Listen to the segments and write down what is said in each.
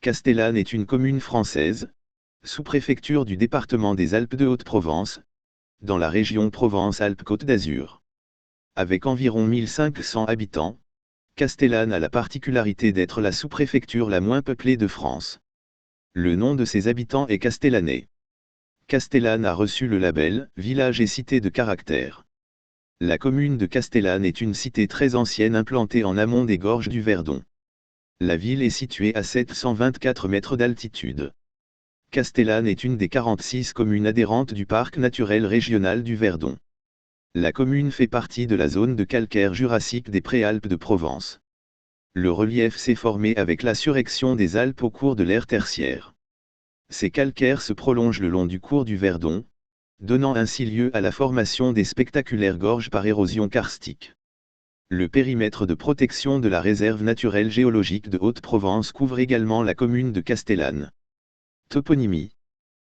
Castellane est une commune française, sous-préfecture du département des Alpes de Haute-Provence, dans la région Provence-Alpes-Côte d'Azur. Avec environ 1500 habitants, Castellane a la particularité d'être la sous-préfecture la moins peuplée de France. Le nom de ses habitants est castellanais. Castellane a reçu le label « Village et cité de caractère ». La commune de Castellane est une cité très ancienne implantée en amont des gorges du Verdon. La ville est située à 724 mètres d'altitude. Castellane est une des 46 communes adhérentes du parc naturel régional du Verdon. La commune fait partie de la zone de calcaire jurassique des Préalpes de Provence. Le relief s'est formé avec la surrection des Alpes au cours de l'ère tertiaire. Ces calcaires se prolongent le long du cours du Verdon, donnant ainsi lieu à la formation des spectaculaires gorges par érosion karstique. Le périmètre de protection de la réserve naturelle géologique de Haute-Provence couvre également la commune de Castellane. Toponymie.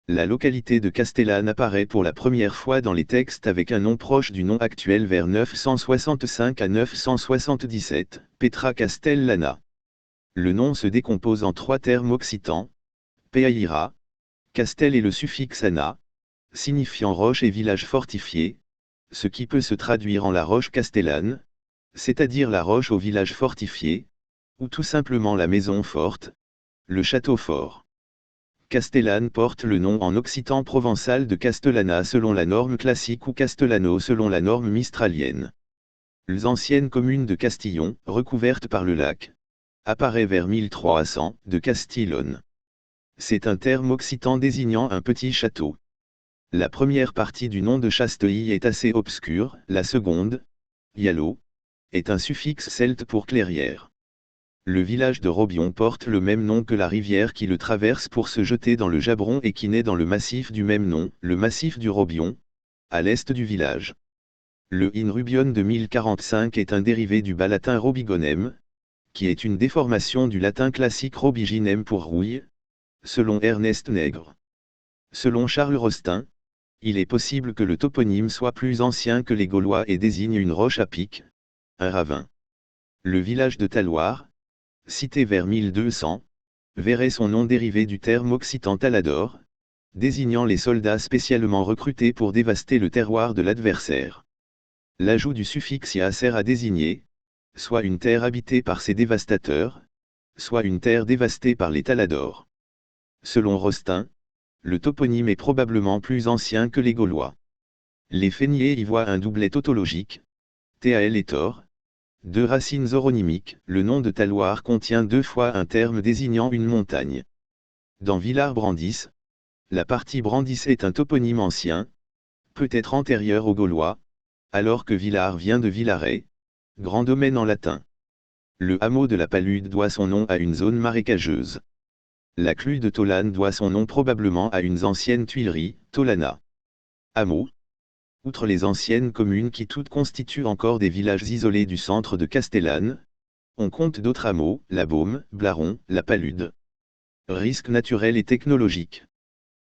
La localité de Castellane apparaît pour la première fois dans les textes avec un nom proche du nom actuel vers 965 à 977, Petra Castellana. Le nom se décompose en trois termes occitans, Peaira, Castel et le suffixe ana, signifiant roche et village fortifié, ce qui peut se traduire en la roche castellane, c'est-à-dire la roche au village fortifié, ou tout simplement la maison forte, le château fort. Castellane porte le nom en occitan provençal de Castellana selon la norme classique ou Castellano selon la norme mistralienne. Les anciennes communes de Castillon, recouvertes par le lac, apparaît vers 1300, de Castillon. C'est un terme occitan désignant un petit château. La première partie du nom de Chasteuil est assez obscure, la seconde, Yallo, est un suffixe celte pour clairière. Le village de Robion porte le même nom que la rivière qui le traverse pour se jeter dans le Jabron et qui naît dans le massif du même nom, le massif du Robion, à l'est du village. Le in Rubion de 1045 est un dérivé du bas latin robigonem, qui est une déformation du latin classique robiginem pour rouille, selon Ernest Nègre. Selon Charles Rostin, il est possible que le toponyme soit plus ancien que les Gaulois et désigne une roche à pic, un ravin. Le village de Talloires, cité vers 1200, verrait son nom dérivé du terme occitan talador, désignant les soldats spécialement recrutés pour dévaster le terroir de l'adversaire. L'ajout du suffixe ia sert à désigner, soit une terre habitée par ces dévastateurs, soit une terre dévastée par les taladors. Selon Rostin, le toponyme est probablement plus ancien que les Gaulois. Les Féniers y voient un doublet tautologique, Tal et Tor. Deux racines oronymiques, le nom de Talloires contient deux fois un terme désignant une montagne. Dans Villars-Brandis, la partie Brandis est un toponyme ancien, peut-être antérieur aux Gaulois, alors que Villars vient de Villaret, grand domaine en latin. Le hameau de la Palude doit son nom à une zone marécageuse. La clue de Tolane doit son nom probablement à une ancienne tuilerie, Tolana. Hameau. Outre les anciennes communes qui toutes constituent encore des villages isolés du centre de Castellane, on compte d'autres hameaux, la Baume, Blaron, la Palude. Risques naturels et technologiques.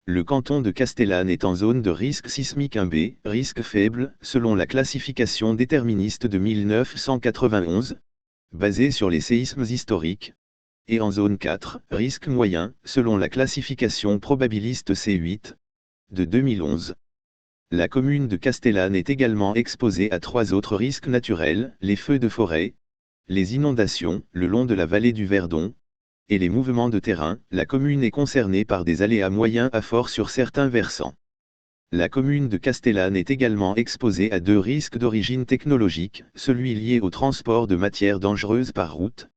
Le canton de Castellane est en zone de risque sismique 1B, risque faible, selon la classification déterministe de 1991, basée sur les séismes historiques, et en zone 4, risque moyen, selon la classification probabiliste C8, de 2011. La commune de Castellane est également exposée à trois autres risques naturels, les feux de forêt, les inondations, le long de la vallée du Verdon, et les mouvements de terrain. La commune est concernée par des aléas moyens à forts sur certains versants. La commune de Castellane est également exposée à deux risques d'origine technologique, celui lié au transport de matières dangereuses par route.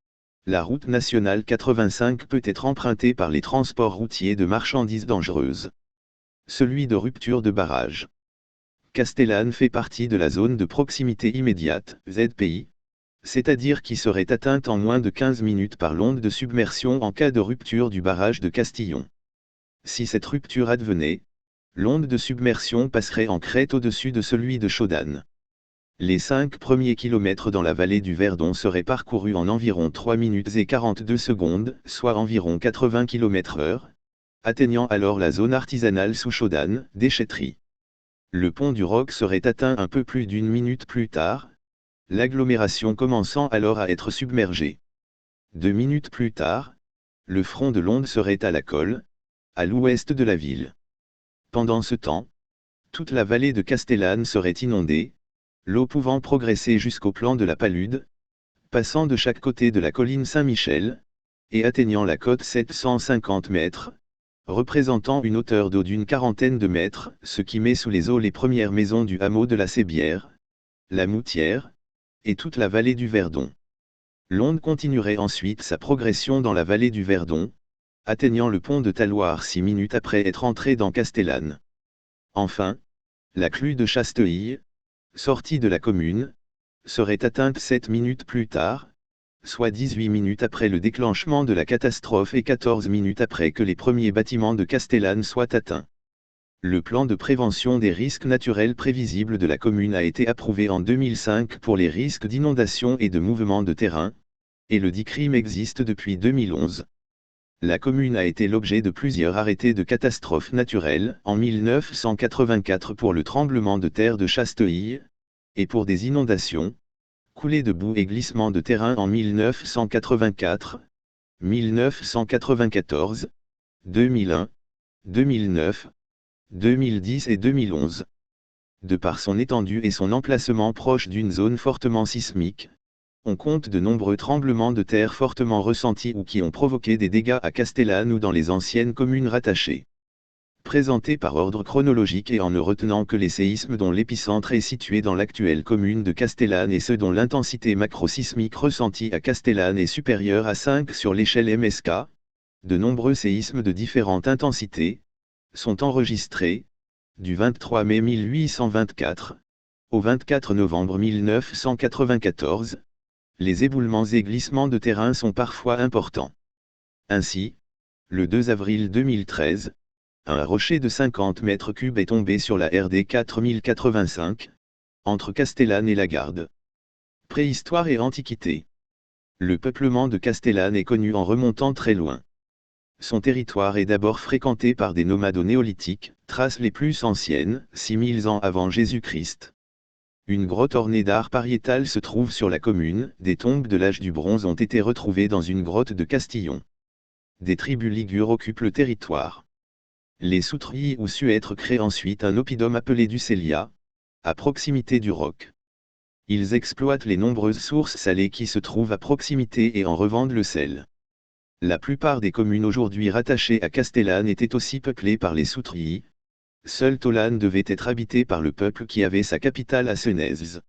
La route nationale 85 peut être empruntée par les transports routiers de marchandises dangereuses. Celui de rupture de barrage. Castellane fait partie de la zone de proximité immédiate, ZPI, c'est-à-dire qui serait atteinte en moins de 15 minutes par l'onde de submersion en cas de rupture du barrage de Castillon. Si cette rupture advenait, l'onde de submersion passerait en crête au-dessus de celui de Chaudane. Les 5 premiers kilomètres dans la vallée du Verdon seraient parcourus en environ 3 minutes et 42 secondes, soit environ 80 km/h, atteignant alors la zone artisanale sous Chaudane, déchetterie. Le pont du Roc serait atteint un peu plus d'une minute plus tard, l'agglomération commençant alors à être submergée. 2 minutes plus tard, le front de l'onde serait à la Colle, à l'ouest de la ville. Pendant ce temps, toute la vallée de Castellane serait inondée, l'eau pouvant progresser jusqu'au plan de la Palude, passant de chaque côté de la colline Saint-Michel, et atteignant la côte 750 mètres, représentant une hauteur d'eau d'une quarantaine de mètres, ce qui met sous les eaux les premières maisons du hameau de la Sébière, la Moutière, et toute la vallée du Verdon. L'onde continuerait ensuite sa progression dans la vallée du Verdon, atteignant le pont de Talloires 6 minutes après être entrée dans Castellane. Enfin, la clue de Chasteuil, sortie de la commune, serait atteinte 7 minutes plus tard, soit 18 minutes après le déclenchement de la catastrophe et 14 minutes après que les premiers bâtiments de Castellane soient atteints. Le plan de prévention des risques naturels prévisibles de la commune a été approuvé en 2005 pour les risques d'inondation et de mouvement de terrain, et le DICRIM existe depuis 2011. La commune a été l'objet de plusieurs arrêtés de catastrophes naturelles, en 1984 pour le tremblement de terre de Chasteuil, et pour des inondations, coulées de boue et glissements de terrain en 1984, 1994, 2001, 2009, 2010 et 2011. De par son étendue et son emplacement proche d'une zone fortement sismique, on compte de nombreux tremblements de terre fortement ressentis ou qui ont provoqué des dégâts à Castellane ou dans les anciennes communes rattachées. Présenté par ordre chronologique et en ne retenant que les séismes dont l'épicentre est situé dans l'actuelle commune de Castellane et ceux dont l'intensité macrosismique ressentie à Castellane est supérieure à 5 sur l'échelle MSK, de nombreux séismes de différentes intensités sont enregistrés, du 23 mai 1824 au 24 novembre 1994. Les éboulements et glissements de terrain sont parfois importants. Ainsi, le 2 avril 2013, un rocher de 50 mètres cubes est tombé sur la RD 4085, entre Castellane et Lagarde. Préhistoire et Antiquité. Le peuplement de Castellane est connu en remontant très loin. Son territoire est d'abord fréquenté par des nomades au néolithique, traces les plus anciennes, 6000 ans avant Jésus-Christ. Une grotte ornée d'art pariétal se trouve sur la commune, des tombes de l'âge du bronze ont été retrouvées dans une grotte de Castillon. Des tribus ligures occupent le territoire. Les Soutrilles ou Suètres créent ensuite un oppidum appelé Ducélia, à proximité du roc. Ils exploitent les nombreuses sources salées qui se trouvent à proximité et en revendent le sel. La plupart des communes aujourd'hui rattachées à Castellane étaient aussi peuplées par les Soutrilles. Seule Tolane devait être habitée par le peuple qui avait sa capitale à Senez.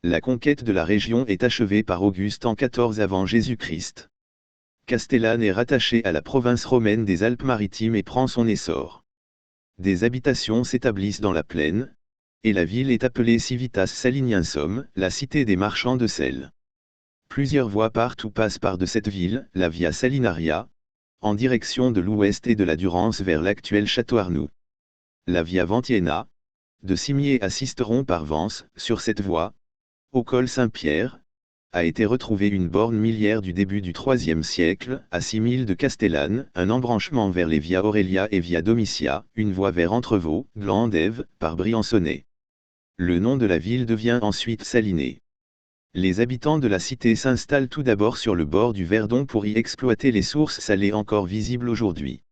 La conquête de la région est achevée par Auguste en 14 avant Jésus-Christ. Castellane est rattachée à la province romaine des Alpes-Maritimes et prend son essor. Des habitations s'établissent dans la plaine, et la ville est appelée Civitas Saliniensum, la cité des marchands de sel. Plusieurs voies partent ou passent par de cette ville, la Via Salinaria, en direction de l'ouest et de la Durance vers l'actuel Château Arnoux. La Via Ventiena, de Cimier à Sisteron par Vence, sur cette voie, au col Saint-Pierre, a été retrouvée une borne milliaire du début du IIIe siècle, à 6000 de Castellane, un embranchement vers les Via Aurelia et Via Domitia, une voie vers Entrevaux, Glandève, par Briançonnet. Le nom de la ville devient ensuite Saliné. Les habitants de la cité s'installent tout d'abord sur le bord du Verdon pour y exploiter les sources salées encore visibles aujourd'hui.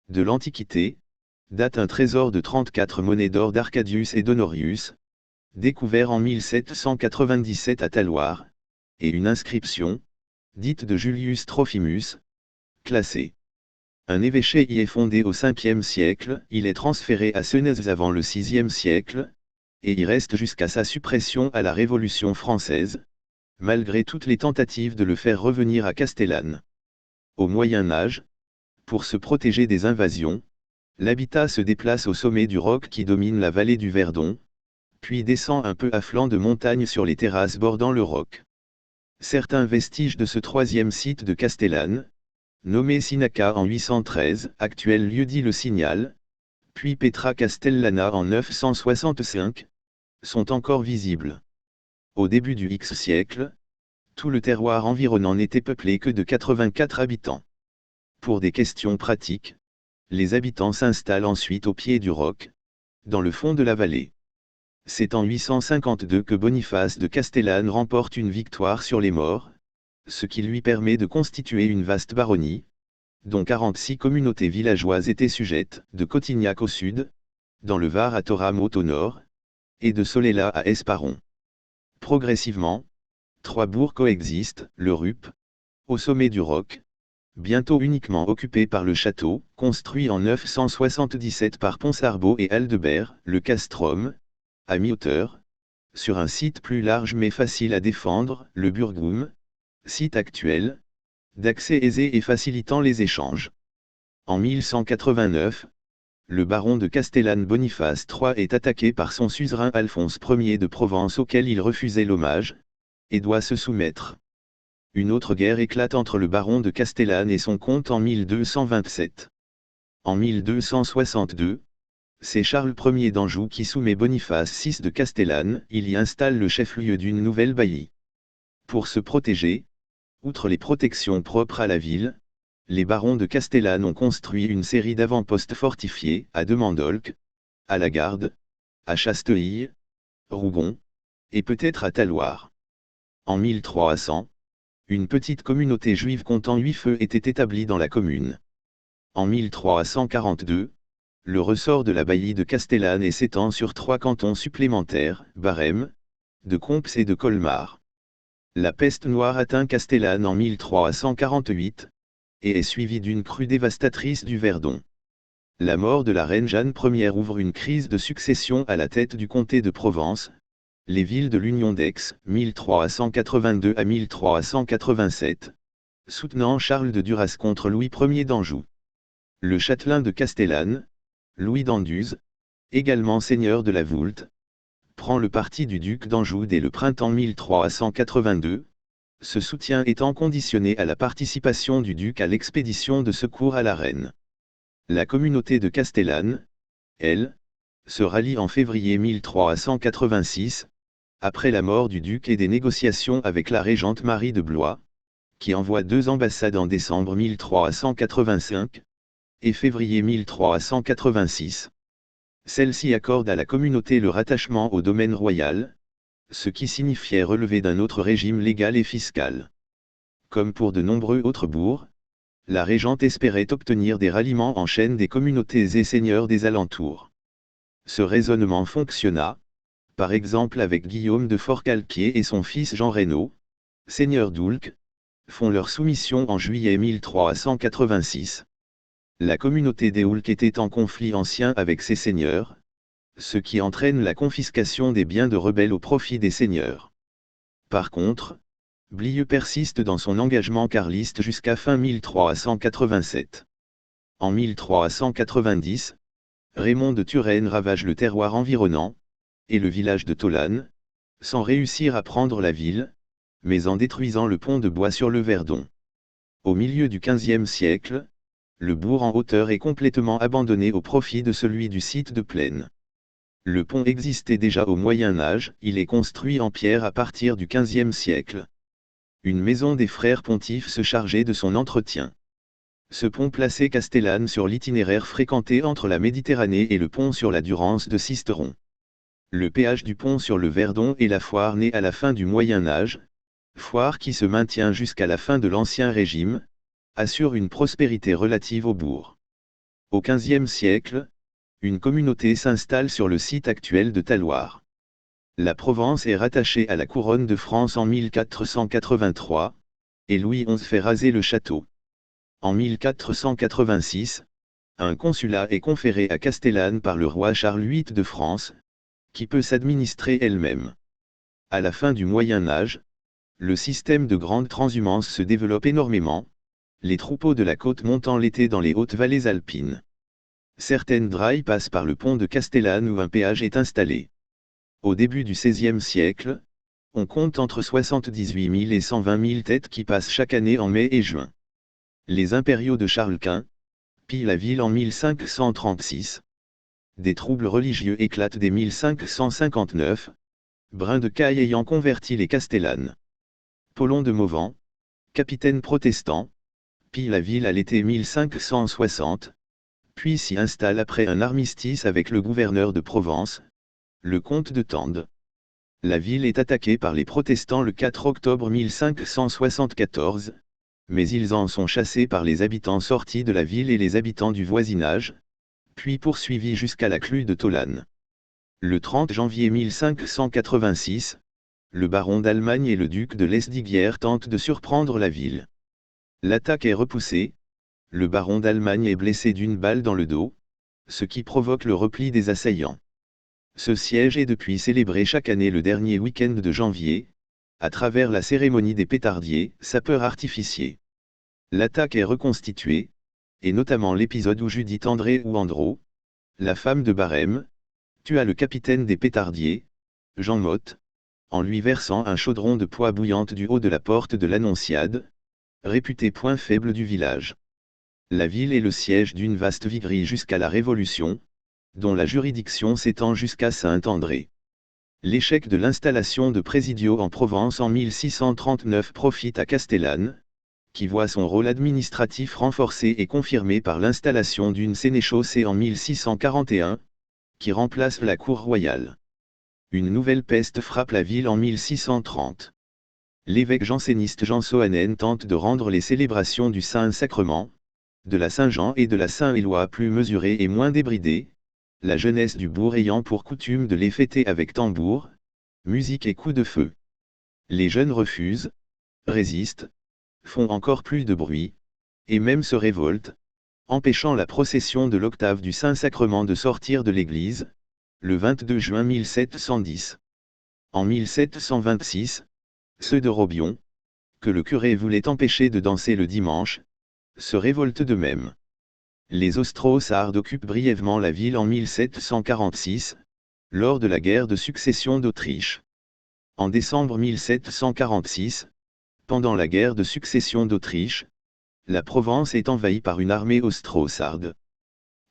De l'Antiquité, date un trésor de 34 monnaies d'or d'Arcadius et d'Honorius, découvert en 1797 à Talloires, et une inscription, dite de Julius Trophimus, classée. Un évêché y est fondé au 5e siècle, il est transféré à Senez avant le 6e siècle, et y reste jusqu'à sa suppression à la Révolution française, malgré toutes les tentatives de le faire revenir à Castellane. Au Moyen Âge, pour se protéger des invasions, l'habitat se déplace au sommet du roc qui domine la vallée du Verdon, puis descend un peu à flanc de montagne sur les terrasses bordant le roc. Certains vestiges de ce troisième site de Castellane, nommé Sinaca en 813, actuel lieu-dit Le Signal, puis Petra Castellana en 965, sont encore visibles. Au début du X siècle, tout le terroir environnant n'était peuplé que de 84 habitants. Pour des questions pratiques, les habitants s'installent ensuite au pied du roc, dans le fond de la vallée. C'est en 852 que Boniface de Castellane remporte une victoire sur les Maures, ce qui lui permet de constituer une vaste baronnie, dont 46 communautés villageoises étaient sujettes, de Cotignac au sud, dans le Var à Toramot au nord, et de Solela à Esparon. Progressivement, 3 bourgs coexistent, le Rup, au sommet du Roc, bientôt uniquement occupé par le château, construit en 977 par Ponsarbeau et Aldebert, le Castrum, à mi-hauteur, sur un site plus large mais facile à défendre, le Burgum, site actuel, d'accès aisé et facilitant les échanges. En 1189, le baron de Castellane Boniface III est attaqué par son suzerain Alphonse Ier de Provence auquel il refusait l'hommage, et doit se soumettre. Une autre guerre éclate entre le baron de Castellane et son comte en 1227. En 1262, c'est Charles Ier d'Anjou qui soumet Boniface VI de Castellane, il y installe le chef-lieu d'une nouvelle baillie. Pour se protéger, outre les protections propres à la ville, les barons de Castellane ont construit une série d'avant-postes fortifiés, à Demandolc, à la Garde, à Chasteilles, Rougon, et peut-être à Talloires. En 1300, une petite communauté juive comptant 8 feux était établie dans la commune. En 1342, le ressort de la baillie de Castellane s'étend sur 3 cantons supplémentaires, Barême, de Comps et de Colmar. La peste noire atteint Castellane en 1348, et est suivie d'une crue dévastatrice du Verdon. La mort de la reine Jeanne Ière ouvre une crise de succession à la tête du comté de Provence, les villes de l'Union d'Aix, 1382 à 1387, soutenant Charles de Duras contre Louis Ier d'Anjou. Le châtelain de Castellane, Louis d'Anduze, également seigneur de la Voulte, prend le parti du duc d'Anjou dès le printemps 1382, ce soutien étant conditionné à la participation du duc à l'expédition de secours à la reine. La communauté de Castellane, elle, se rallie en février 1386, après la mort du duc et des négociations avec la régente Marie de Blois, qui envoie 2 ambassades en décembre 1385 et février 1386. Celle-ci accorde à la communauté le rattachement au domaine royal, ce qui signifiait relever d'un autre régime légal et fiscal. Comme pour de nombreux autres bourgs, la régente espérait obtenir des ralliements en chaîne des communautés et seigneurs des alentours. Ce raisonnement fonctionna, par exemple avec Guillaume de Forcalquier et son fils Jean Reynaud, seigneur d'Oulx, font leur soumission en juillet 1386. La communauté des Oulx était en conflit ancien avec ses seigneurs, ce qui entraîne la confiscation des biens de rebelles au profit des seigneurs. Par contre, Blieux persiste dans son engagement carliste jusqu'à fin 1387. En 1390, Raymond de Turenne ravage le terroir environnant, et le village de Tolane, sans réussir à prendre la ville, mais en détruisant le pont de bois sur le Verdon. Au milieu du XVe siècle, le bourg en hauteur est complètement abandonné au profit de celui du site de plaine. Le pont existait déjà au Moyen Âge, il est construit en pierre à partir du XVe siècle. Une maison des frères pontifes se chargeait de son entretien. Ce pont plaçait Castellane sur l'itinéraire fréquenté entre la Méditerranée et le pont sur la Durance de Sisteron. Le péage du pont sur le Verdon et la foire née à la fin du Moyen Âge, foire qui se maintient jusqu'à la fin de l'Ancien Régime, assure une prospérité relative au bourg. Au XVe siècle, une communauté s'installe sur le site actuel de Talloires. La Provence est rattachée à la couronne de France en 1483, et Louis XI fait raser le château. En 1486, un consulat est conféré à Castellane par le roi Charles VIII de France, qui peut s'administrer elle-même. À la fin du Moyen Âge, le système de grande transhumance se développe énormément, les troupeaux de la côte montant l'été dans les hautes vallées alpines. Certaines drailles passent par le pont de Castellane où un péage est installé. Au début du XVIe siècle, on compte entre 78 000 et 120 000 têtes qui passent chaque année en mai et juin. Les impériaux de Charles Quint pillent la ville en 1536. Des troubles religieux éclatent dès 1559, Brun de Caille ayant converti les Castellanes. Paulon de Mauvent, capitaine protestant, pille la ville à l'été 1560, puis s'y installe après un armistice avec le gouverneur de Provence, le comte de Tende. La ville est attaquée par les protestants le 4 octobre 1574, mais ils en sont chassés par les habitants sortis de la ville et les habitants du voisinage, puis poursuivis jusqu'à la clue de Tolane. Le 30 janvier 1586, le baron d'Allemagne et le duc de Lesdiguières tentent de surprendre la ville. L'attaque est repoussée, le baron d'Allemagne est blessé d'une balle dans le dos, ce qui provoque le repli des assaillants. Ce siège est depuis célébré chaque année le dernier week-end de janvier, à travers la cérémonie des pétardiers, sapeurs artificiers. L'attaque est reconstituée, et notamment l'épisode où Judith André ou Andro, la femme de Barême, tua le capitaine des pétardiers, Jean Motte, en lui versant un chaudron de poix bouillante du haut de la porte de l'Annonciade, réputé point faible du village. La ville est le siège d'une vaste viguerie jusqu'à la Révolution, dont la juridiction s'étend jusqu'à Saint-André. L'échec de l'installation de Presidio en Provence en 1639 profite à Castellane, qui voit son rôle administratif renforcé et confirmé par l'installation d'une sénéchaussée en 1641, qui remplace la cour royale. Une nouvelle peste frappe la ville en 1630. L'évêque janséniste Jean Soanen tente de rendre les célébrations du Saint-Sacrement, de la Saint-Jean et de la Saint-Éloi plus mesurées et moins débridées, la jeunesse du bourg ayant pour coutume de les fêter avec tambour, musique et coups de feu. Les jeunes refusent, résistent, font encore plus de bruit, et même se révoltent, empêchant la procession de l'octave du Saint-Sacrement de sortir de l'église, le 22 juin 1710. En 1726, ceux de Robion, que le curé voulait empêcher de danser le dimanche, se révoltent de même. Les Austro-Sardes occupent brièvement la ville en 1746, lors de la guerre de succession d'Autriche. En décembre 1746, pendant la guerre de succession d'Autriche, la Provence est envahie par une armée austro-sarde.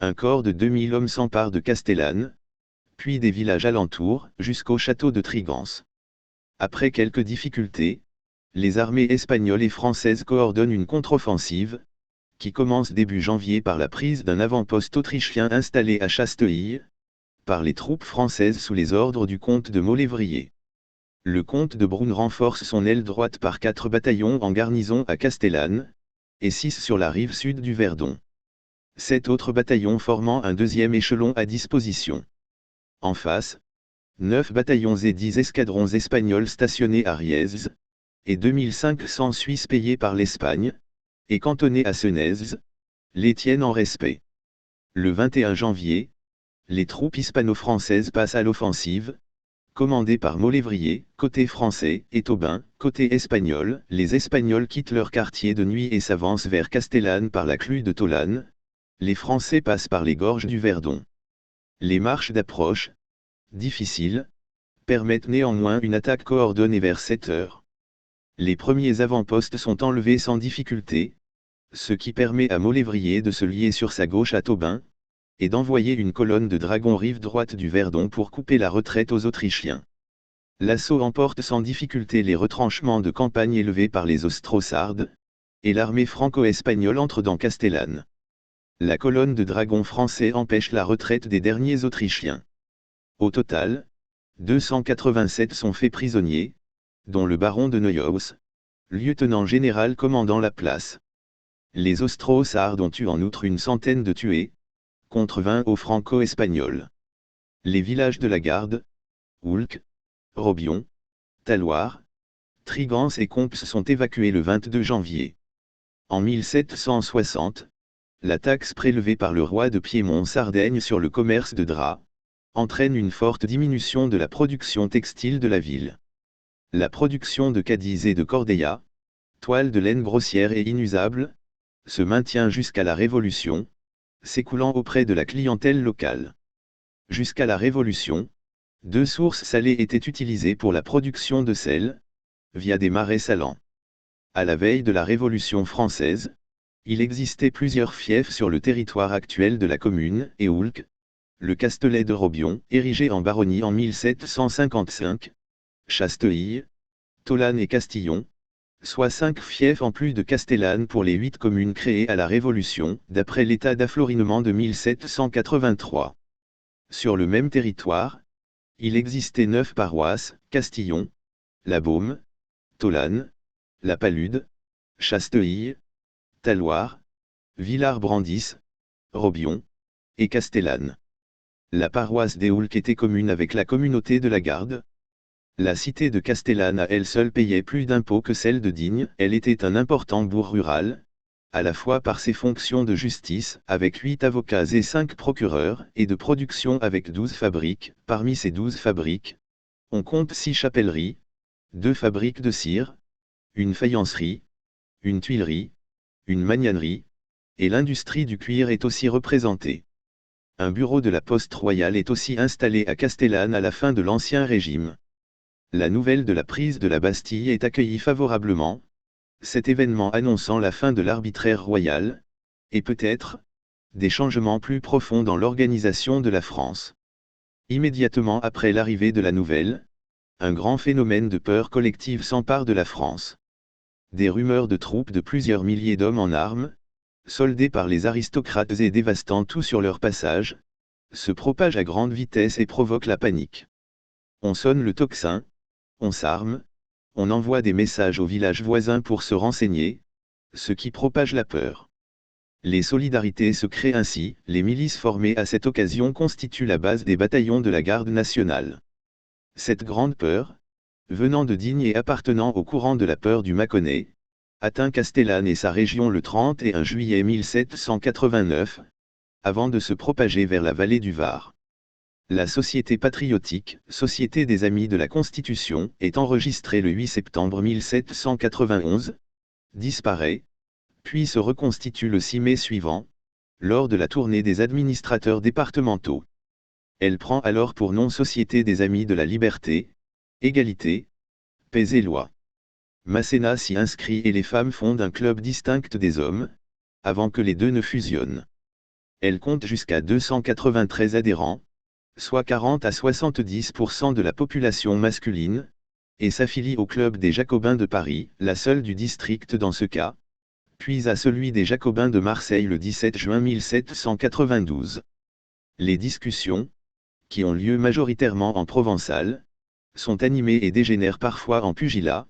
Un corps de 2000 hommes s'empare de Castellane, puis des villages alentours, jusqu'au château de Trigance. Après quelques difficultés, les armées espagnoles et françaises coordonnent une contre-offensive, qui commence début janvier par la prise d'un avant-poste autrichien installé à Chasteuil, par les troupes françaises sous les ordres du comte de Molévrier. Le comte de Brune renforce son aile droite par 4 bataillons en garnison à Castellane, et 6 sur la rive sud du Verdon. 7 autres bataillons formant un deuxième échelon à disposition. En face, 9 bataillons et 10 escadrons espagnols stationnés à Riez, et 2500 Suisses payés par l'Espagne, et cantonnés à Senez, les tiennent en respect. Le 21 janvier, les troupes hispano-françaises passent à l'offensive, commandées par Molévrier, côté français, et Tobin, côté espagnol. Les Espagnols quittent leur quartier de nuit et s'avancent vers Castellane par la clue de Tolane. Les Français passent par les gorges du Verdon. Les marches d'approche, difficiles, permettent néanmoins une attaque coordonnée vers 7 heures. Les premiers avant-postes sont enlevés sans difficulté, ce qui permet à Molévrier de se lier sur sa gauche à Tobin, et d'envoyer une colonne de dragons rive droite du Verdon pour couper la retraite aux Autrichiens. L'assaut emporte sans difficulté les retranchements de campagne élevés par les Austro-Sardes, et l'armée franco-espagnole entre dans Castellane. La colonne de dragons français empêche la retraite des derniers Autrichiens. Au total, 287 sont faits prisonniers, dont le baron de Neuhaus, lieutenant général commandant la place. Les Austro-Sardes ont eu en outre une centaine de tués, contre 20 aux franco-espagnols. Les villages de la Garde, Oulx, Robion, Talloires, Trigance et Comps sont évacués le 22 janvier. En 1760, la taxe prélevée par le roi de Piémont-Sardaigne sur le commerce de draps entraîne une forte diminution de la production textile de la ville. La production de cadis et de cordeillas, toiles de laine grossière et inusable, se maintient jusqu'à la Révolution, s'écoulant auprès de la clientèle locale. Jusqu'à la Révolution, 2 sources salées étaient utilisées pour la production de sel, via des marais salants. À la veille de la Révolution française, il existait plusieurs fiefs sur le territoire actuel de la commune, et Oulx, le Castelet de Robion, érigé en baronnie en 1755, Chasteuil, Tolane et Castillon, soit 5 fiefs en plus de Castellane pour les 8 communes créées à la Révolution, d'après l'état d'afflorinement de 1783. Sur le même territoire, il existait 9 paroisses, Castillon, La Baume, Tolane, La Palude, Chasteuil, Talloires, Villars-Brandis, Robion, et Castellane. La paroisse d'Éoulques était commune avec la communauté de la Garde. La cité de Castellane à elle seule payait plus d'impôts que celle de Digne, elle était un important bourg rural, à la fois par ses fonctions de justice, avec 8 avocats et 5 procureurs, et de production avec 12 fabriques. Parmi ces 12 fabriques, on compte 6 chapelleries, 2 fabriques de cire, une faïencerie, une tuilerie, une magnanerie, et l'industrie du cuir est aussi représentée. Un bureau de la Poste royale est aussi installé à Castellane à la fin de l'Ancien Régime. La nouvelle de la prise de la Bastille est accueillie favorablement, cet événement annonçant la fin de l'arbitraire royal, et peut-être, des changements plus profonds dans l'organisation de la France. Immédiatement après l'arrivée de la nouvelle, un grand phénomène de peur collective s'empare de la France. Des rumeurs de troupes de plusieurs milliers d'hommes en armes, soldés par les aristocrates et dévastant tout sur leur passage, se propagent à grande vitesse et provoquent la panique. On sonne le tocsin, on s'arme, on envoie des messages aux villages voisins pour se renseigner, ce qui propage la peur. Les solidarités se créent ainsi, les milices formées à cette occasion constituent la base des bataillons de la Garde nationale. Cette grande peur, venant de Digne et appartenant au courant de la peur du Mâconnais, atteint Castellane et sa région le 31 juillet 1789, avant de se propager vers la vallée du Var. La Société patriotique, Société des Amis de la Constitution, est enregistrée le 8 septembre 1791, disparaît, puis se reconstitue le 6 mai suivant, lors de la tournée des administrateurs départementaux. Elle prend alors pour nom Société des Amis de la Liberté, Égalité, Paix et Loi. Masséna s'y inscrit et les femmes fondent un club distinct des hommes, avant que les deux ne fusionnent. Elle compte jusqu'à 293 adhérents, soit 40 à 70% de la population masculine, et s'affilie au Club des Jacobins de Paris, la seule du district dans ce cas, puis à celui des Jacobins de Marseille le 17 juin 1792. Les discussions, qui ont lieu majoritairement en provençal, sont animées et dégénèrent parfois en pugilat,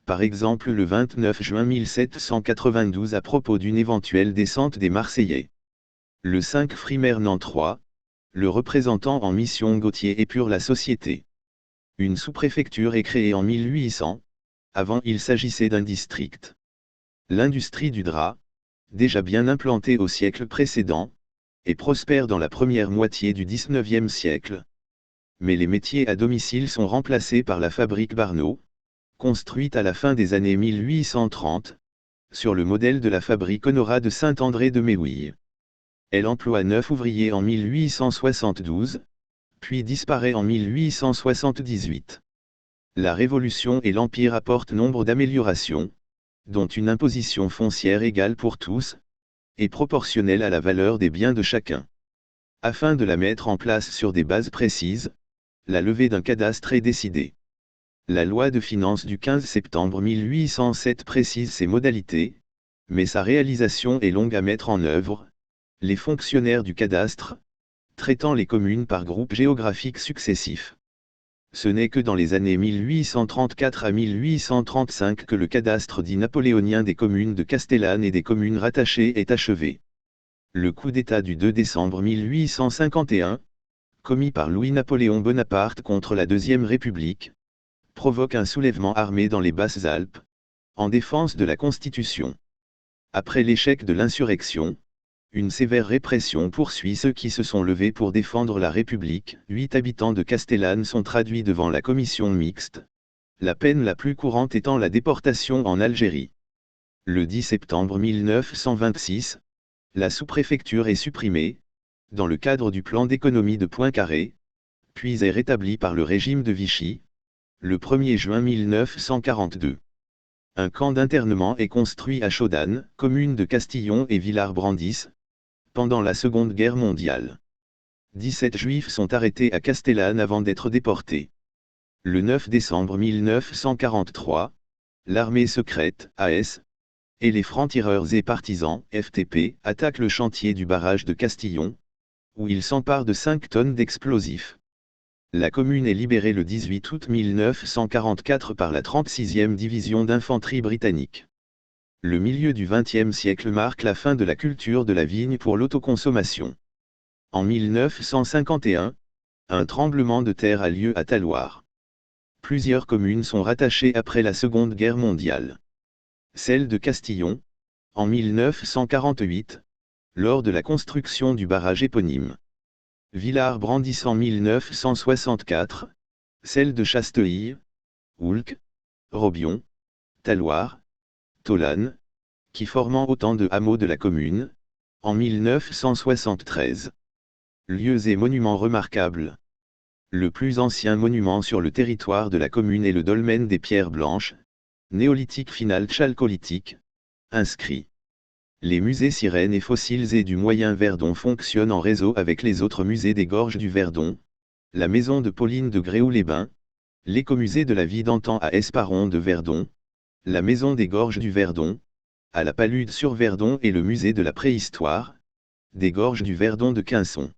par exemple le 29 juin 1792 à propos d'une éventuelle descente des Marseillais. Le 5 Frimaire Nantes, le représentant en mission Gauthier épure la société. Une sous-préfecture est créée en 1800, avant il s'agissait d'un district. L'industrie du drap, déjà bien implantée au siècle précédent, est prospère dans la première moitié du XIXe siècle. Mais les métiers à domicile sont remplacés par la fabrique Barneau, construite à la fin des années 1830, sur le modèle de la fabrique Honorat de Saint-André de Méhouilles. Elle emploie 9 ouvriers en 1872, puis disparaît en 1878. La Révolution et l'Empire apportent nombre d'améliorations, dont une imposition foncière égale pour tous, et proportionnelle à la valeur des biens de chacun. Afin de la mettre en place sur des bases précises, la levée d'un cadastre est décidée. La loi de finances du 15 septembre 1807 précise ses modalités, mais sa réalisation est longue à mettre en œuvre. Les fonctionnaires du cadastre, traitant les communes par groupes géographiques successifs. Ce n'est que dans les années 1834 à 1835 que le cadastre dit napoléonien des communes de Castellane et des communes rattachées est achevé. Le coup d'État du 2 décembre 1851, commis par Louis-Napoléon Bonaparte contre la Deuxième République, provoque un soulèvement armé dans les Basses-Alpes, en défense de la Constitution. Après l'échec de l'insurrection, une sévère répression poursuit ceux qui se sont levés pour défendre la République. 8 habitants de Castellane sont traduits devant la commission mixte, la peine la plus courante étant la déportation en Algérie. Le 10 septembre 1926, la sous-préfecture est supprimée, dans le cadre du plan d'économie de Poincaré, puis est rétablie par le régime de Vichy, le 1er juin 1942. Un camp d'internement est construit à Chaudane, commune de Castillon et Villars-Brandis, pendant la Seconde Guerre mondiale. 17 Juifs sont arrêtés à Castellane avant d'être déportés. Le 9 décembre 1943, l'armée secrète, AS, et les francs-tireurs et partisans, FTP, attaquent le chantier du barrage de Castillon, où ils s'emparent de 5 tonnes d'explosifs. La commune est libérée le 18 août 1944 par la 36e division d'infanterie britannique. Le milieu du XXe siècle marque la fin de la culture de la vigne pour l'autoconsommation. En 1951, un tremblement de terre a lieu à Talloires. Plusieurs communes sont rattachées après la Seconde Guerre mondiale. Celle de Castillon, en 1948, lors de la construction du barrage éponyme. Villars-Brandis en 1964, celle de Chasteuil, Oulx, Robion, Talloires, Tolane, qui formant autant de hameaux de la commune, en 1973. Lieux et monuments remarquables. Le plus ancien monument sur le territoire de la commune est le dolmen des Pierres Blanches, néolithique final chalcolithique, inscrit. Les musées Sirènes et Fossiles et du Moyen Verdon fonctionnent en réseau avec les autres musées des Gorges du Verdon, la maison de Pauline de Gréoux-les-Bains, l'écomusée de la vie d'antan à Esparon de Verdon, la maison des Gorges du Verdon, à la Palude sur Verdon et le musée de la préhistoire, des Gorges du Verdon de Quinçon.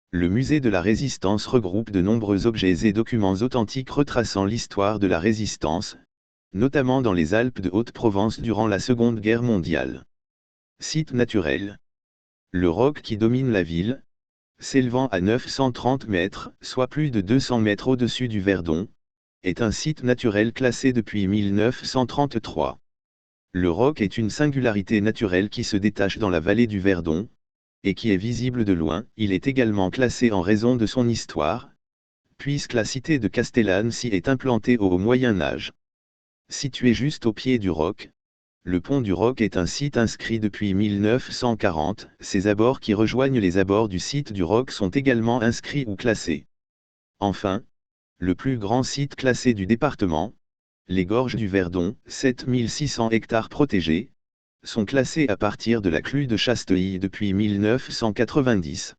Le musée de la Résistance regroupe de nombreux objets et documents authentiques retraçant l'histoire de la Résistance, notamment dans les Alpes de Haute-Provence durant la Seconde Guerre mondiale. Site naturel. Le roc qui domine la ville, s'élevant à 930 mètres, soit plus de 200 mètres au-dessus du Verdon, est un site naturel classé depuis 1933. Le roc est une singularité naturelle qui se détache dans la vallée du Verdon, et qui est visible de loin. Il est également classé en raison de son histoire, puisque la cité de Castellane s'y est implantée au Moyen Âge. Situé juste au pied du roc, le pont du Roc est un site inscrit depuis 1940, ses abords qui rejoignent les abords du site du Roc sont également inscrits ou classés. Enfin, le plus grand site classé du département, les Gorges du Verdon, 7600 hectares protégés, sont classés à partir de la clue de Chasteuil depuis 1990.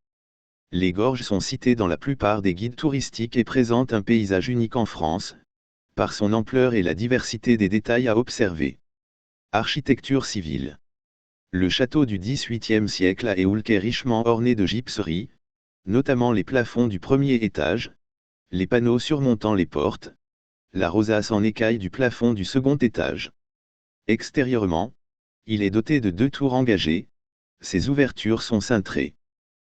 Les gorges sont citées dans la plupart des guides touristiques et présentent un paysage unique en France, par son ampleur et la diversité des détails à observer. Architecture civile. Le château du XVIIIe siècle à Éoulx est richement orné de gypseries, notamment les plafonds du premier étage, les panneaux surmontant les portes, la rosace en écaille du plafond du second étage. Extérieurement, il est doté de 2 tours engagées, ses ouvertures sont cintrées.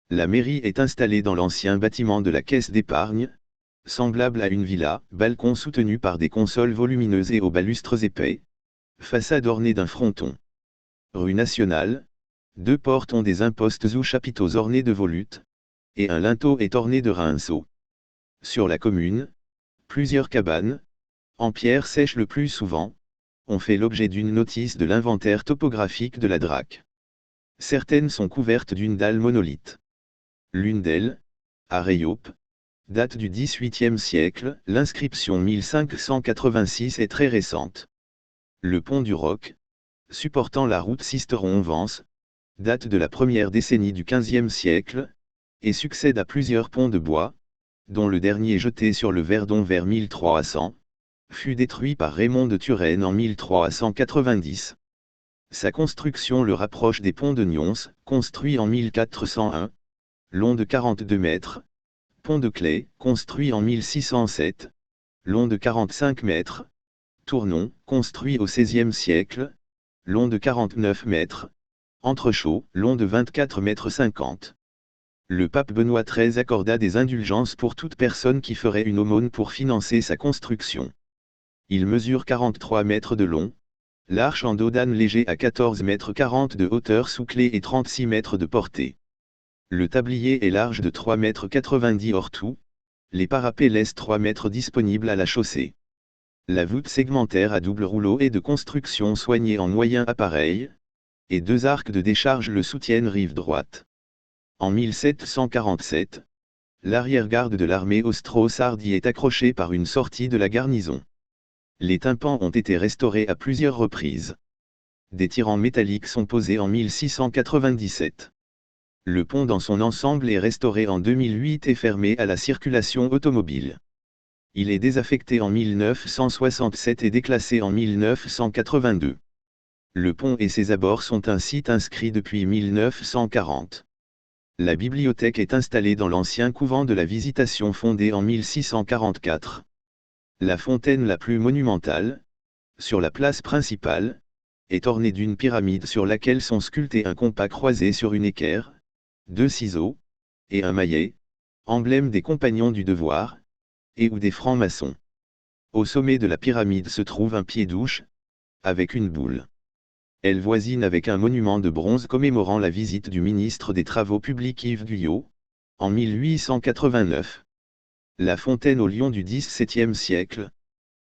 La mairie est installée dans l'ancien bâtiment de la caisse d'épargne, semblable à une villa, balcon soutenu par des consoles volumineuses et aux balustres épais, façade ornée d'un fronton. Rue nationale, 2 portes ont des impostes ou chapiteaux ornés de volutes, et un linteau est orné de rinceaux. Sur la commune, plusieurs cabanes, en pierre sèche le plus souvent, ont fait l'objet d'une notice de l'inventaire topographique de la Drac. Certaines sont couvertes d'une dalle monolithe. L'une d'elles, à Rayaupe, date du XVIIIe siècle, l'inscription 1586 est très récente. Le pont du Roc, supportant la route Sisteron-Vence, date de la première décennie du XVe siècle, et succède à plusieurs ponts de bois, dont le dernier jeté sur le Verdon vers 1300, fut détruit par Raymond de Turenne en 1390. Sa construction le rapproche des ponts de Nyons, construit en 1401, long de 42 mètres, pont de Claye, construit en 1607, long de 45 mètres, Tournon, construit au XVIe siècle, long de 49 mètres, Entrechaux, long de 24 mètres 50. Le pape Benoît XIII accorda des indulgences pour toute personne qui ferait une aumône pour financer sa construction. Il mesure 43 mètres de long, l'arche en dos d'âne léger à 14 mètres 40 de hauteur sous clé et 36 mètres de portée. Le tablier est large de 3 mètres 90 hors tout, les parapets laissent 3 mètres disponibles à la chaussée. La voûte segmentaire à double rouleau est de construction soignée en moyen appareil, et 2 arcs de décharge le soutiennent rive droite. En 1747, l'arrière-garde de l'armée austro-sarde y est accrochée par une sortie de la garnison. Les tympans ont été restaurés à plusieurs reprises. Des tirants métalliques sont posés en 1697. Le pont dans son ensemble est restauré en 2008 et fermé à la circulation automobile. Il est désaffecté en 1967 et déclassé en 1982. Le pont et ses abords sont un site inscrit depuis 1940. La bibliothèque est installée dans l'ancien couvent de la Visitation fondé en 1644. La fontaine la plus monumentale, sur la place principale, est orné d'une pyramide sur laquelle sont sculptés un compas croisé sur une équerre, 2 ciseaux, et un maillet, emblème des compagnons du devoir, et ou des francs-maçons. Au sommet de la pyramide se trouve un pied-douche, avec une boule. Elle voisine avec un monument de bronze commémorant la visite du ministre des Travaux publics Yves Guyot, en 1889. La fontaine au lion du XVIIe siècle.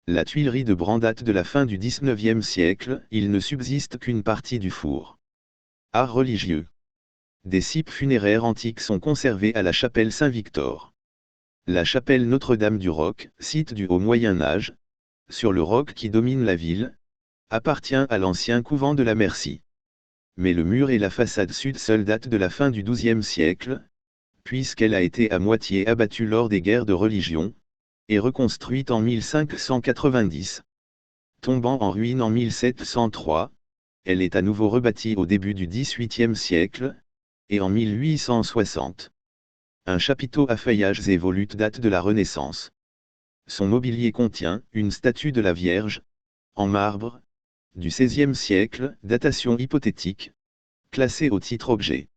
La tuilerie de Bran date de la fin du XIXe siècle, il ne subsiste qu'une partie du four. Art religieux. Des cipes funéraires antiques sont conservées à la chapelle Saint-Victor. La chapelle Notre-Dame du Roc, site du Haut Moyen Âge, sur le roc qui domine la ville, appartient à l'ancien couvent de la Merci. Mais le mur et la façade sud seule datent de la fin du XIIe siècle, puisqu'elle a été à moitié abattue lors des guerres de religion, et reconstruite en 1590. Tombant en ruine en 1703, elle est à nouveau rebâtie au début du XVIIIe siècle, et en 1860. Un chapiteau à feuillages et volutes date de la Renaissance. Son mobilier contient une statue de la Vierge, en marbre, du XVIe siècle, datation hypothétique, classée au titre objet.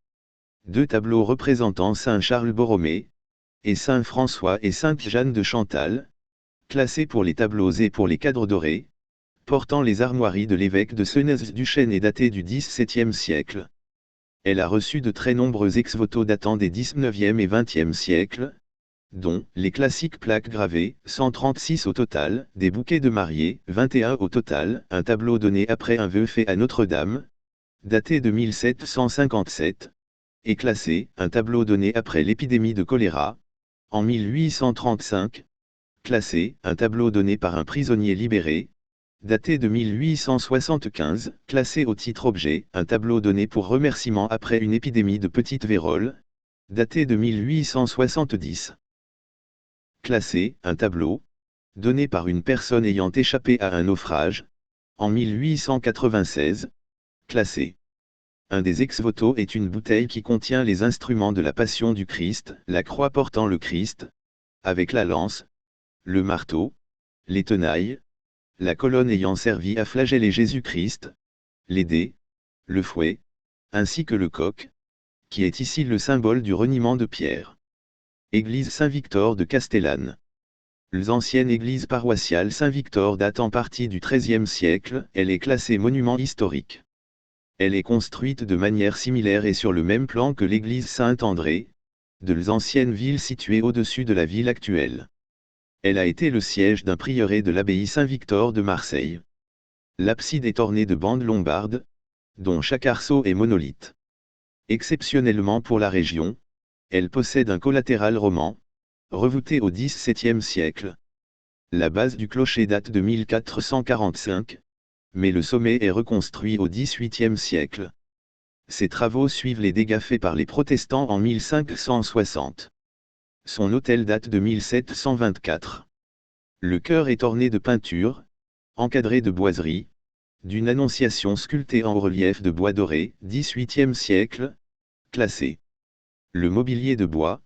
2 tableaux représentant Saint Charles Borromée, et Saint François et Sainte Jeanne de Chantal, classés pour les tableaux et pour les cadres dorés, portant les armoiries de l'évêque de Senez-Duchesne et datés du XVIIe siècle. Elle a reçu de très nombreux ex-voto datant des XIXe et XXe siècles, dont les classiques plaques gravées, 136 au total, des bouquets de mariés, 21 au total, un tableau donné après un vœu fait à Notre-Dame, daté de 1757, et classé, un tableau donné après l'épidémie de choléra, en 1835, classé, un tableau donné par un prisonnier libéré, daté de 1875, classé au titre objet, un tableau donné pour remerciement après une épidémie de petite vérole, daté de 1870. Classé, un tableau, donné par une personne ayant échappé à un naufrage, en 1896, classé. Un des ex-voto est une bouteille qui contient les instruments de la Passion du Christ, la croix portant le Christ, avec la lance, le marteau, les tenailles, la colonne ayant servi à flageller Jésus-Christ, les dés, le fouet, ainsi que le coq, qui est ici le symbole du reniement de Pierre. Église Saint-Victor de Castellane. L'ancienne église paroissiale Saint-Victor date en partie du XIIIe siècle, elle est classée monument historique. Elle est construite de manière similaire et sur le même plan que l'église Saint-André, de l'ancienne ville située au-dessus de la ville actuelle. Elle a été le siège d'un prieuré de l'abbaye Saint-Victor de Marseille. L'abside est ornée de bandes lombardes, dont chaque arceau est monolithe. Exceptionnellement pour la région, elle possède un collatéral roman, revoûté au XVIIe siècle. La base du clocher date de 1445, mais le sommet est reconstruit au XVIIIe siècle. Ces travaux suivent les dégâts faits par les protestants en 1560. Son autel date de 1724. Le chœur est orné de peintures, encadré de boiseries, d'une annonciation sculptée en relief de bois doré, XVIIIe siècle, classé. Le mobilier de bois,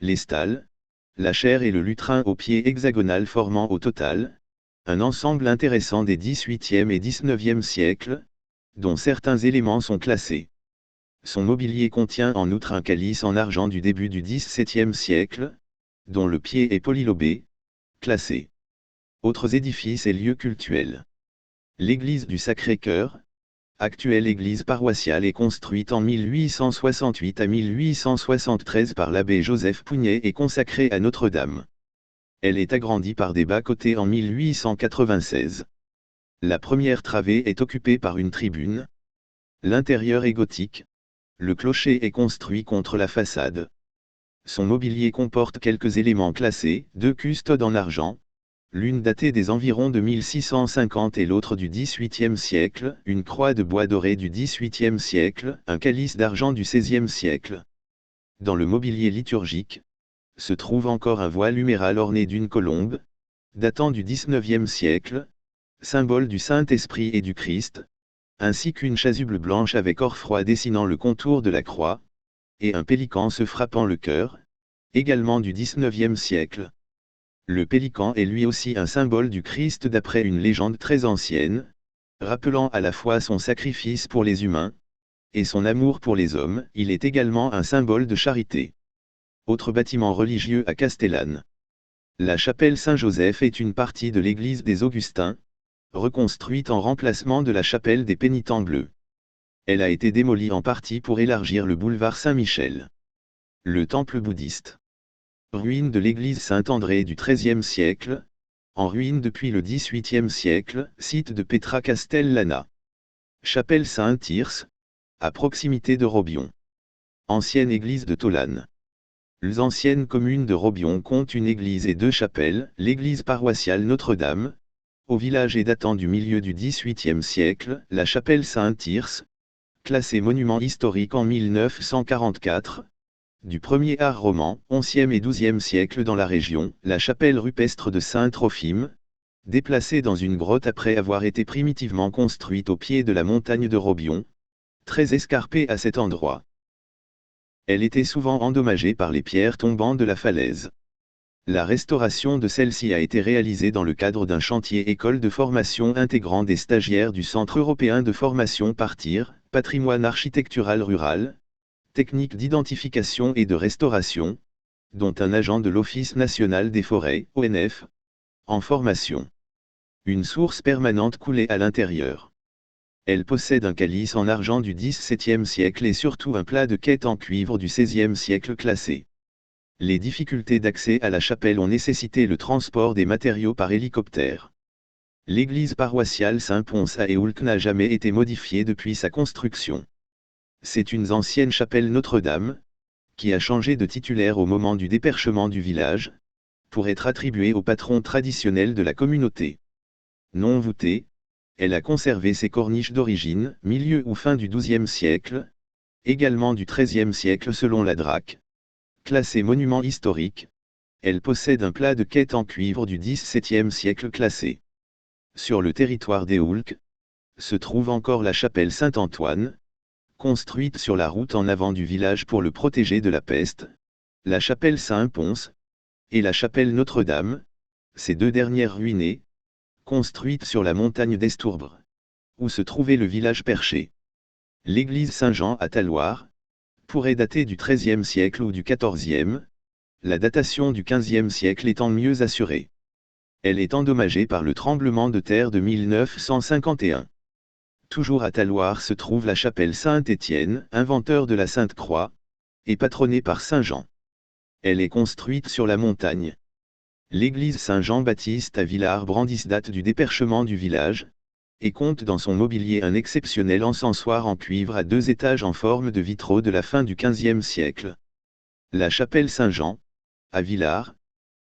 les stalles, la chaire et le lutrin au pied hexagonal formant au total, un ensemble intéressant des XVIIIe et XIXe siècles, dont certains éléments sont classés. Son mobilier contient en outre un calice en argent du début du XVIIe siècle, dont le pied est polylobé, classé. Autres édifices et lieux cultuels. L'église du Sacré-Cœur, actuelle église paroissiale, est construite en 1868 à 1873 par l'abbé Joseph Pougnet et consacrée à Notre-Dame. Elle est agrandie par des bas-côtés en 1896. La première travée est occupée par une tribune. L'intérieur est gothique. Le clocher est construit contre la façade. Son mobilier comporte quelques éléments classés, 2 custodes en argent, l'une datée des environs de 1650 et l'autre du XVIIIe siècle, une croix de bois doré du XVIIIe siècle, un calice d'argent du XVIe siècle. Dans le mobilier liturgique, se trouve encore un voile huméral orné d'une colombe, datant du XIXe siècle, symbole du Saint-Esprit et du Christ, ainsi qu'une chasuble blanche avec orfroie dessinant le contour de la croix, et un pélican se frappant le cœur, également du XIXe siècle. Le pélican est lui aussi un symbole du Christ d'après une légende très ancienne, Rappelant à la fois son sacrifice pour les humains, et son amour pour les hommes, il est également un symbole de charité. Autre bâtiment religieux à Castellane. La chapelle Saint-Joseph est une partie de l'église des Augustins, reconstruite en remplacement de la chapelle des Pénitents Bleus. Elle a été démolie en partie pour élargir le boulevard Saint-Michel. Le temple bouddhiste. Ruine de l'église Saint-André du XIIIe siècle, en ruine depuis le XVIIIe siècle, site de Petra Castellana. Chapelle Saint-Tirce, à proximité de Robion. Ancienne église de Tolane. L'ancienne commune de Robion compte une église et deux chapelles, l'église paroissiale Notre-Dame, au village et datant du milieu du XVIIIe siècle, la chapelle Saint-Tirce, classée monument historique en 1944, du premier art roman, 11e et 12e siècle dans la région, la chapelle rupestre de Saint-Trophime, déplacée dans une grotte après avoir été primitivement construite au pied de la montagne de Robion, très escarpée à cet endroit. Elle était souvent endommagée par les pierres tombant de la falaise. La restauration de celle-ci a été réalisée dans le cadre d'un chantier école de formation intégrant des stagiaires du Centre européen de formation Partir, patrimoine architectural rural, techniques d'identification et de restauration, dont un agent de l'Office national des forêts, ONF, en formation. Une source permanente coulait à l'intérieur. Elle possède un calice en argent du XVIIe siècle et surtout un plat de quête en cuivre du XVIe siècle classé. Les difficultés d'accès à la chapelle ont nécessité le transport des matériaux par hélicoptère. L'église paroissiale Saint-Pons à Éoulc n'a jamais été modifiée depuis sa construction. C'est une ancienne chapelle Notre-Dame, qui a changé de titulaire au moment du déperchement du village, pour être attribuée au patron traditionnel de la communauté. Non voûtée, elle a conservé ses corniches d'origine, milieu ou fin du XIIe siècle, également du XIIIe siècle selon la DRAC. Classée monument historique, elle possède un plat de quête en cuivre du XVIIe siècle classé. Sur le territoire d'Éoulc, se trouve encore la chapelle Saint-Antoine, construite sur la route en avant du village pour le protéger de la peste, la chapelle Saint-Pons, et la chapelle Notre-Dame, ces deux dernières ruinées, construites sur la montagne d'Estourbre, où se trouvait le village perché. L'église Saint-Jean à Talloires pourrait dater du XIIIe siècle ou du XIVe, la datation du XVe siècle étant mieux assurée. Elle est endommagée par le tremblement de terre de 1951. Toujours à Talloires se trouve la chapelle Saint-Étienne, inventeur de la Sainte Croix, et patronnée par Saint Jean. Elle est construite sur la montagne. L'église Saint-Jean-Baptiste à Villars-Brandis date du déperchement du village, et compte dans son mobilier un exceptionnel encensoir en cuivre à 2 étages en forme de vitraux de la fin du XVe siècle. La chapelle Saint-Jean, à Villars,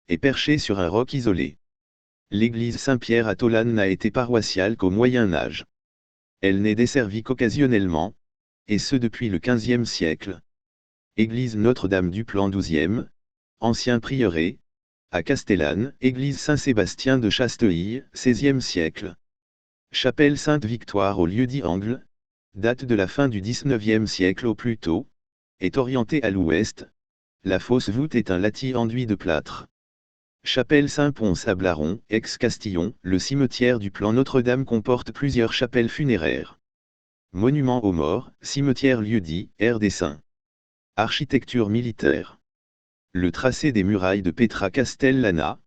est perchée sur un roc isolé. L'église Saint-Pierre à Tolane n'a été paroissiale qu'au Moyen Âge. Elle n'est desservie qu'occasionnellement, et ce depuis le XVe siècle. Église Notre-Dame du Plan XIIe, ancien prieuré, à Castellane, église Saint-Sébastien de Chasteuil, XVIe siècle. Chapelle Sainte-Victoire au lieu-dit Angle, date de la fin du XIXe siècle au plus tôt, est orientée à l'ouest. La fausse voûte est un latis enduit de plâtre. Chapelle Saint-Pons à Blaron, ex-Castillon, le cimetière du Plan Notre-Dame comporte plusieurs chapelles funéraires. Monument aux morts, cimetière lieu-dit, aire des Saints. Architecture militaire. Le tracé des murailles de Petra Castellana,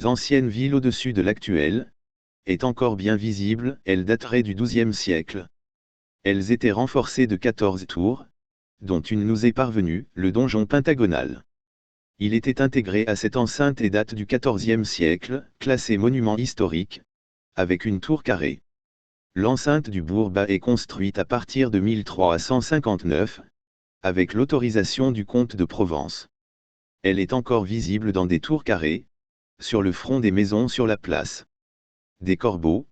ancienne ville au-dessus de l'actuelle, est encore bien visible, elle daterait du XIIe siècle. Elles étaient renforcées de 14 tours, dont une nous est parvenue, le donjon pentagonal. Il était intégré à cette enceinte et date du XIVe siècle, classé monument historique, avec une tour carrée. L'enceinte du bourg-bas est construite à partir de 1359, avec l'autorisation du comte de Provence. Elle est encore visible dans des tours carrées, sur le front des maisons sur la place. Des corbeaux,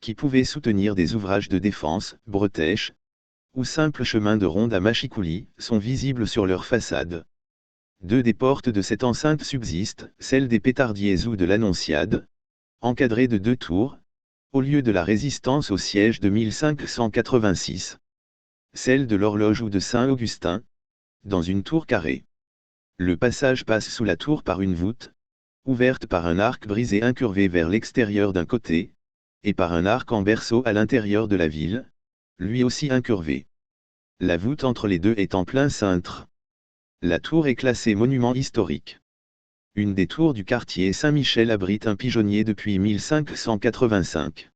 qui pouvaient soutenir des ouvrages de défense, bretèches, ou simples chemins de ronde à machicoulis, sont visibles sur leur façade. 2 des portes de cette enceinte subsistent, celle des Pétardiers ou de l'Annonciade, encadrée de 2 tours, au lieu de la résistance au siège de 1586. Celle de l'Horloge ou de Saint-Augustin, dans une tour carrée. Le passage passe sous la tour par une voûte, ouverte par un arc brisé incurvé vers l'extérieur d'un côté, et par un arc en berceau à l'intérieur de la ville, lui aussi incurvé. La voûte entre les deux est en plein cintre. La tour est classée monument historique. Une des tours du quartier Saint-Michel abrite un pigeonnier depuis 1585.